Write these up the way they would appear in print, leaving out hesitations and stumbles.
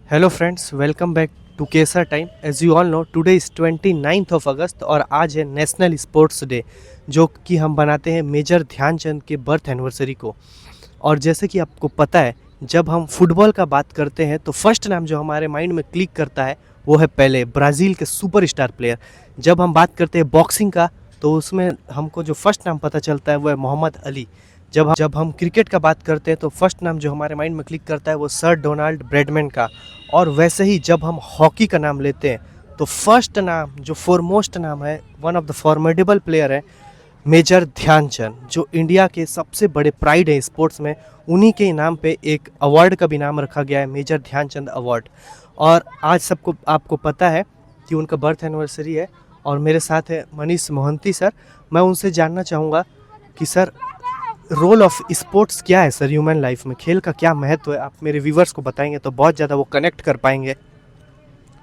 Hello friends, welcome back to Kesar time. As you all know, today is 29th of August और आज है national sports day, जो कि हम बनाते हैं मेजर ध्यानचंद के बर्थ एनिवर्सरी को। और जैसे कि आपको पता है, जब हम फुटबॉल का बात करते हैं तो फर्स्ट नाम जो हमारे माइंड में क्लिक करता है वो है पेले, ब्राज़ील के सुपरस्टार प्लेयर। जब हम बात करते हैं बॉक्सिंग का तो उसमें हमको जो फर्स्ट नाम पता चलता है वो है मोहम्मद अली। जब हम क्रिकेट का बात करते हैं तो फर्स्ट नाम जो हमारे माइंड में क्लिक करता है वो सर डोनाल्ड ब्रैडमैन का। और वैसे ही जब हम हॉकी का नाम लेते हैं तो फर्स्ट नाम जो फॉरमोस्ट नाम है, one of the formidable player है मेजर ध्यानचंद, जो इंडिया के सबसे बड़े प्राइड है स्पोर्ट्स में। उन्हीं के नाम पे एक अवार्ड का भी नाम रखा गया है, मेजर ध्यानचंद अवार्ड। और आज सबको आपको पता है कि उनका बर्थ एनिवर्सरी है और मेरे साथ है मनीष मोहंती सर। मैं उनसे जानना चाहूँगा कि सर, रोल ऑफ स्पोर्ट्स क्या है सर ह्यूमन लाइफ में, खेल का क्या महत्व है? आप मेरे व्यूवर्स को बताएंगे तो बहुत ज़्यादा वो कनेक्ट कर पाएंगे।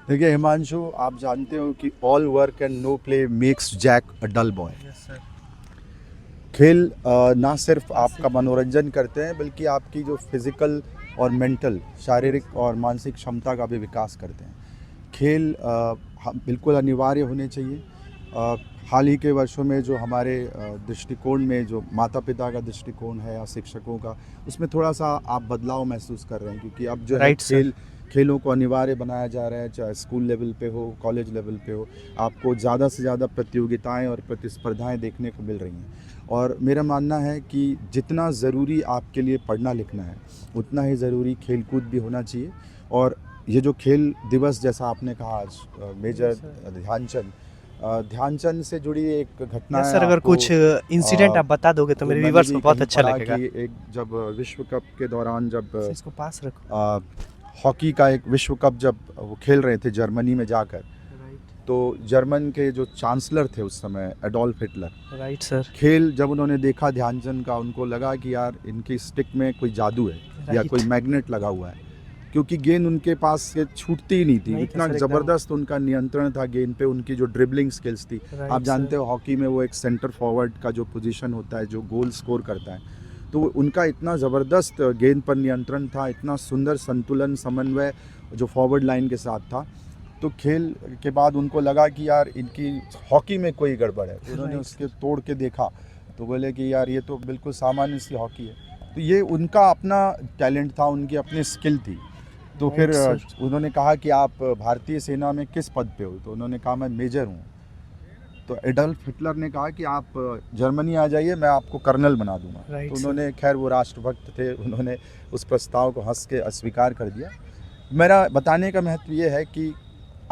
देखिए हिमांशु, आप जानते हो कि all work and no play makes Jack a dull boy. खेल ना सिर्फ आपका मनोरंजन करते हैं बल्कि आपकी जो फिज़िकल और मेंटल, शारीरिक और मानसिक क्षमता का भी विकास करते हैं। खेल बिल्कुल अनिवार्य होने चाहिए। हाल ही के वर्षों में जो हमारे दृष्टिकोण में जो माता पिता का दृष्टिकोण है या शिक्षकों का, उसमें थोड़ा सा आप बदलाव महसूस कर रहे हैं, क्योंकि अब जो है खेलों को अनिवार्य बनाया जा रहा है। चाहे स्कूल लेवल पे हो, कॉलेज लेवल पे हो, आपको ज़्यादा से ज़्यादा प्रतियोगिताएं और प्रतिस्पर्धाएं देखने को मिल रही हैं। और मेरा मानना है कि जितना ज़रूरी आपके लिए पढ़ना लिखना है, उतना ही ज़रूरी खेलकूद भी होना चाहिए। और ये जो खेल दिवस जैसा आपने कहा आज, मेजर ध्यानचंद से जुड़ी एक घटना है। सर, अगर कुछ इंसिडेंट आप बता दोगे तो मेरे व्यूवर्स को बहुत अच्छा लगेगा। कि एक जब विश्व कप के दौरान, जब इसको पास रखो। हॉकी का एक विश्व कप जब वो खेल रहे थे जर्मनी में जाकर, तो जर्मन के जो चांसलर थे उस समय, एडोल्फ हिटलर, राइट सर, खेल जब उन्होंने देखा ध्यानचंद का, उनको लगा कि यार इनकी स्टिक में कोई जादू है या कोई मैग्नेट लगा हुआ है, क्योंकि गेंद उनके पास से छूटती ही नहीं थी। इतना ज़बरदस्त उनका नियंत्रण था गेंद पे, उनकी जो ड्रिबलिंग स्किल्स थी। आप जानते हो हॉकी में वो एक सेंटर फॉरवर्ड का जो पोजीशन होता है जो गोल स्कोर करता है, तो उनका इतना ज़बरदस्त गेंद पर नियंत्रण था, इतना सुंदर संतुलन समन्वय जो फॉरवर्ड लाइन के साथ था। तो खेल के बाद उनको लगा कि यार इनकी हॉकी में कोई गड़बड़ है। उन्होंने उसके तोड़ के देखा तो बोले कि यार ये तो बिल्कुल सामान्य सी हॉकी है। तो ये उनका अपना टैलेंट था, उनकी अपनी स्किल थी। तो फिर उन्होंने कहा कि आप भारतीय सेना में किस पद पे हो? तो उन्होंने कहा मैं मेजर हूँ। तो एडोल्फ हिटलर ने कहा कि आप जर्मनी आ जाइए, मैं आपको कर्नल बना दूंगा। तो उन्होंने, खैर वो राष्ट्रभक्त थे, उन्होंने उस प्रस्ताव को हंस के अस्वीकार कर दिया। मेरा बताने का महत्व ये है कि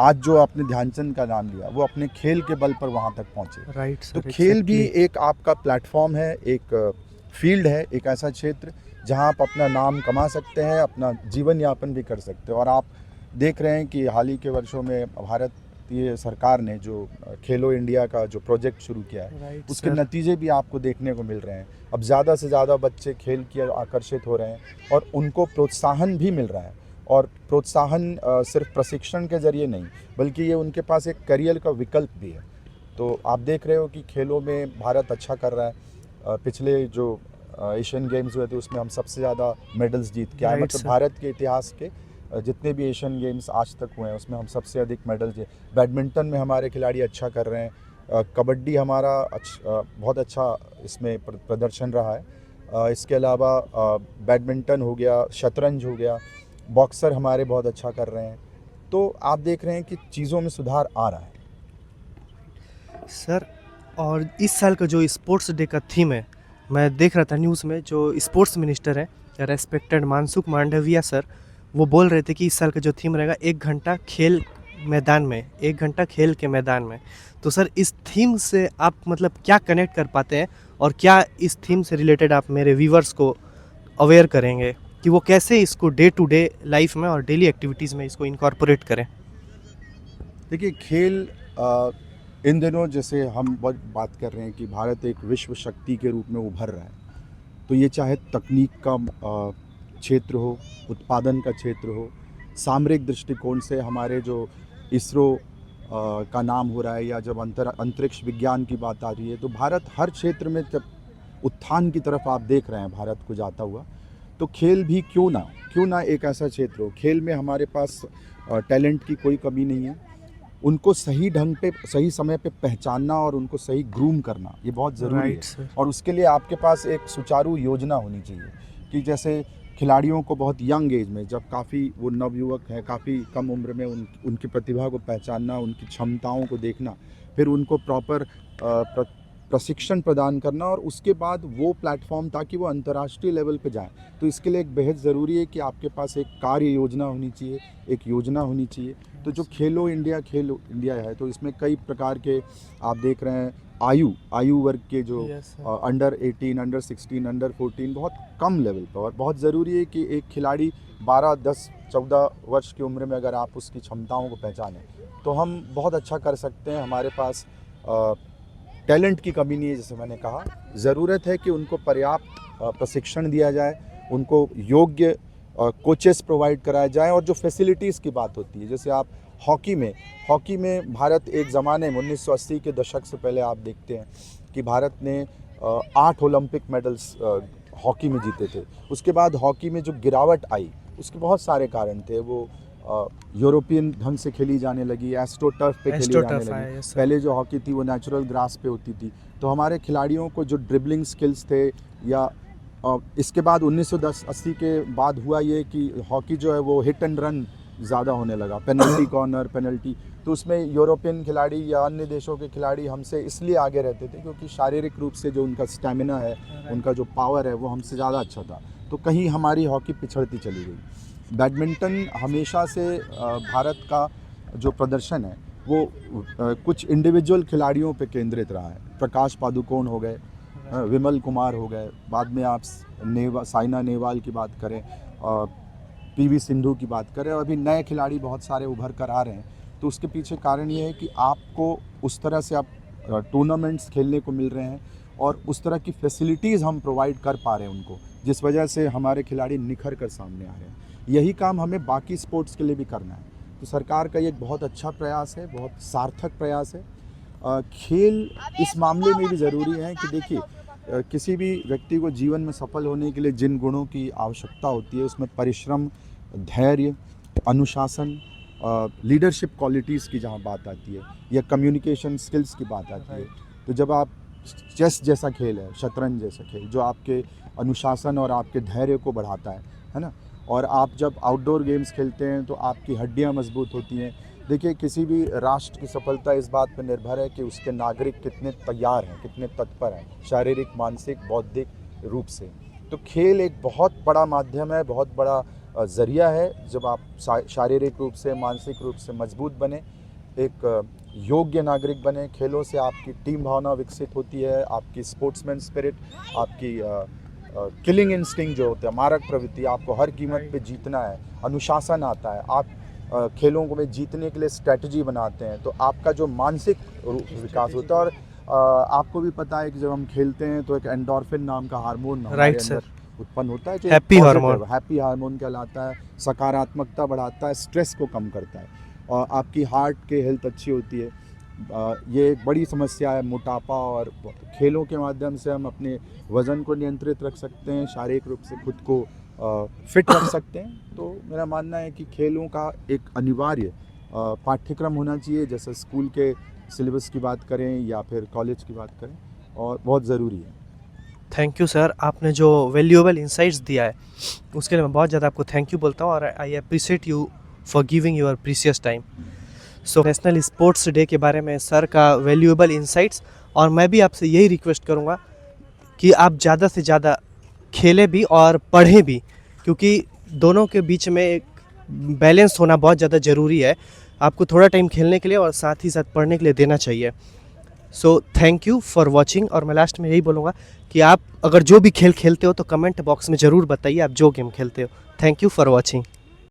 आज जो आपने ध्यानचंद का नाम लिया, वो अपने खेल के बल पर वहाँ तक पहुँचे। तो खेल भी एक आपका प्लेटफॉर्म है, एक फील्ड है, एक ऐसा क्षेत्र जहाँ आप अपना नाम कमा सकते हैं, अपना जीवन यापन भी कर सकते हैं। और आप देख रहे हैं कि हाल ही के वर्षों में भारतीय सरकार ने जो खेलो इंडिया का जो प्रोजेक्ट शुरू किया है, उसके नतीजे भी आपको देखने को मिल रहे हैं। अब ज़्यादा से ज़्यादा बच्चे खेल की आकर्षित हो रहे हैं और उनको प्रोत्साहन भी मिल रहा है। और प्रोत्साहन सिर्फ प्रशिक्षण के ज़रिए नहीं, बल्कि ये उनके पास एक करियर का विकल्प भी है। तो आप देख रहे हो कि खेलों में भारत अच्छा कर रहा है। पिछले जो एशियन गेम्स हुए थे उसमें हम सबसे ज़्यादा मेडल्स जीत के आए। मतलब भारत के इतिहास के जितने भी एशियन गेम्स आज तक हुए हैं उसमें हम सबसे अधिक मेडल जीते। बैडमिंटन में हमारे खिलाड़ी अच्छा कर रहे हैं। कबड्डी हमारा बहुत अच्छा इसमें प्रदर्शन रहा है। इसके अलावा बैडमिंटन हो गया, शतरंज हो गया, बॉक्सर हमारे बहुत अच्छा कर रहे हैं। तो आप देख रहे हैं कि चीज़ों में सुधार आ रहा है सर। और इस साल का जो स्पोर्ट्स डे का थीम है, मैं देख रहा था न्यूज़ में, जो स्पोर्ट्स मिनिस्टर है रेस्पेक्टेड मनसुख मांडविया सर, वो बोल रहे थे कि इस साल का जो थीम रहेगा 1 घंटा खेल मैदान में, 1 घंटा खेल के मैदान में। तो सर, इस थीम से आप मतलब क्या कनेक्ट कर पाते हैं और क्या इस थीम से रिलेटेड आप मेरे व्यूवर्स को अवेयर करेंगे कि वो कैसे इसको डे टू डे लाइफ में और डेली एक्टिविटीज़ में इसको इनकॉर्पोरेट करें? देखिए, खेल इन दिनों जैसे हम बहुत बात कर रहे हैं कि भारत एक विश्व शक्ति के रूप में उभर रहा है, तो ये चाहे तकनीक का क्षेत्र हो, उत्पादन का क्षेत्र हो, सामरिक दृष्टिकोण से हमारे जो इसरो का नाम हो रहा है, या जब अंतरिक्ष विज्ञान की बात आ रही है, तो भारत हर क्षेत्र में जब उत्थान की तरफ आप देख रहे हैं भारत को जाता हुआ, तो खेल भी क्यों ना, क्यों ना एक ऐसा क्षेत्र हो। खेल में हमारे पास टैलेंट की कोई कमी नहीं है, उनको सही ढंग पे सही समय पे पहचानना और उनको सही ग्रूम करना ये बहुत ज़रूरी राइट है। सर। और उसके लिए आपके पास एक सुचारू योजना होनी चाहिए कि जैसे खिलाड़ियों को बहुत यंग एज में, जब काफ़ी वो नवयुवक हैं, काफ़ी कम उम्र में उनकी प्रतिभा को पहचानना, उनकी क्षमताओं को देखना, फिर उनको प्रॉपर प्रशिक्षण प्रदान करना और उसके बाद वो प्लेटफॉर्म ताकि वो अंतर्राष्ट्रीय लेवल पे जाएं। तो इसके लिए एक बेहद ज़रूरी है कि आपके पास एक कार्य योजना होनी चाहिए, एक योजना होनी चाहिए। तो जो खेलो इंडिया है, तो इसमें कई प्रकार के आप देख रहे हैं आयु वर्ग के जो अंडर 18, अंडर 16, अंडर 14 बहुत कम लेवल पर, और बहुत ज़रूरी है कि एक खिलाड़ी 12, 10, 14 वर्ष की उम्र में अगर आप उसकी क्षमताओं को पहचानें तो हम बहुत अच्छा कर सकते हैं। हमारे पास टैलेंट की कमी नहीं है, जैसे मैंने कहा। ज़रूरत है कि उनको पर्याप्त प्रशिक्षण दिया जाए, उनको योग्य कोचेस प्रोवाइड कराए जाएं, और जो फैसिलिटीज़ की बात होती है, जैसे आप हॉकी में भारत एक ज़माने में 1980 के दशक से पहले आप देखते हैं कि भारत ने 8 ओलंपिक मेडल्स हॉकी में जीते थे। उसके बाद हॉकी में जो गिरावट आई उसके बहुत सारे कारण थे। वो यूरोपियन ढंग से खेली जाने लगी, एस्ट्रोटर्फ पे खेली जाने लगी। पहले जो हॉकी थी वो नेचुरल ग्रास पे होती थी। तो हमारे खिलाड़ियों को जो ड्रिबलिंग स्किल्स थे, या इसके बाद 1980 के बाद हुआ ये कि हॉकी जो है वो हिट एंड रन ज़्यादा होने लगा, पेनल्टी कॉर्नर, पेनल्टी। तो उसमें यूरोपियन खिलाड़ी या अन्य देशों के खिलाड़ी हमसे इसलिए आगे रहते थे क्योंकि शारीरिक रूप से जो उनका स्टैमिना है, उनका जो पावर है वो हमसे ज़्यादा अच्छा था। तो कहीं हमारी हॉकी पिछड़ती चली गई। बैडमिंटन हमेशा से भारत का जो प्रदर्शन है वो कुछ इंडिविजुअल खिलाड़ियों पे केंद्रित रहा है। प्रकाश पादुकोण हो गए, विमल कुमार हो गए, बाद में आप साइना नेहवाल की बात करें, पीवी सिंधु की बात करें, और अभी नए खिलाड़ी बहुत सारे उभर कर आ रहे हैं। तो उसके पीछे कारण ये है कि आपको उस तरह से आप टूर्नामेंट्स खेलने को मिल रहे हैं और उस तरह की फैसिलिटीज़ हम प्रोवाइड कर पा रहे हैं उनको, जिस वजह से हमारे खिलाड़ी निखर कर सामने आ रहे हैं। यही काम हमें बाकी स्पोर्ट्स के लिए भी करना है। तो सरकार का ये एक बहुत अच्छा प्रयास है, बहुत सार्थक प्रयास है। खेल इस मामले में भी ज़रूरी है कि देखिए, किसी भी व्यक्ति को जीवन में सफल होने के लिए जिन गुणों की आवश्यकता होती है उसमें परिश्रम, धैर्य, अनुशासन, लीडरशिप क्वालिटीज़ की जहाँ बात आती है, या कम्युनिकेशन स्किल्स की बात आती है, तो जब आप चेस जैसा खेल है, शतरंज जैसा खेल जो आपके अनुशासन और आपके धैर्य को बढ़ाता है ना, और आप जब आउटडोर गेम्स खेलते हैं तो आपकी हड्डियाँ मजबूत होती हैं। देखिए, किसी भी राष्ट्र की सफलता इस बात पर निर्भर है कि उसके नागरिक कितने तैयार हैं, कितने तत्पर हैं, शारीरिक, मानसिक, बौद्धिक रूप से। तो खेल एक बहुत बड़ा माध्यम है, बहुत बड़ा ज़रिया है। जब आप शारीरिक रूप से, मानसिक रूप से मजबूत बने, एक योग्य नागरिक बने, खेलों से आपकी टीम भावना विकसित होती है, आपकी स्पोर्ट्समैन स्पिरिट, आपकी किलिंग इंस्टिंक्ट जो होता है, मारक प्रवृत्ति, आपको हर कीमत पे जीतना है, अनुशासन आता है, आप खेलों को में जीतने के लिए स्ट्रेटजी बनाते हैं, तो आपका जो मानसिक विकास होता है। और आपको भी पता है कि जब हम खेलते हैं तो एक एंडोर्फिन नाम का हार्मोन हमारे अंदर उत्पन्न होता है, जो हैप्पी हार्मोन कहलाता है, सकारात्मकता बढ़ाता है, स्ट्रेस को कम करता है, और आपकी हार्ट की हेल्थ अच्छी होती है। ये एक बड़ी समस्या है मोटापा, और खेलों के माध्यम से हम अपने वज़न को नियंत्रित रख सकते हैं, शारीरिक रूप से खुद को फिट रख सकते हैं। तो मेरा मानना है कि खेलों का एक अनिवार्य पाठ्यक्रम होना चाहिए, जैसे स्कूल के सिलेबस की बात करें या फिर कॉलेज की बात करें, और बहुत ज़रूरी है। थैंक यू सर, आपने जो वैल्यूएबल इंसाइट्स दिया है उसके लिए मैं बहुत ज़्यादा आपको थैंक यू बोलता हूँ, और I appreciate you for giving your precious time. So national sports day के बारे में सर का वैल्यूएबल इंसाइट्स, और मैं भी आपसे यही रिक्वेस्ट करूँगा कि आप ज़्यादा से ज़्यादा खेलें भी और पढ़ें भी, क्योंकि दोनों के बीच में एक बैलेंस होना बहुत ज़्यादा ज़रूरी है। आपको थोड़ा टाइम खेलने के लिए और साथ ही साथ पढ़ने के लिए देना चाहिए। So thank you for watching, और मैं लास्ट में यही बोलूँगा कि आप अगर जो भी खेल खेलते हो तो कमेंट बॉक्स में ज़रूर बताइए आप जो गेम खेलते हो। Thank you for watching.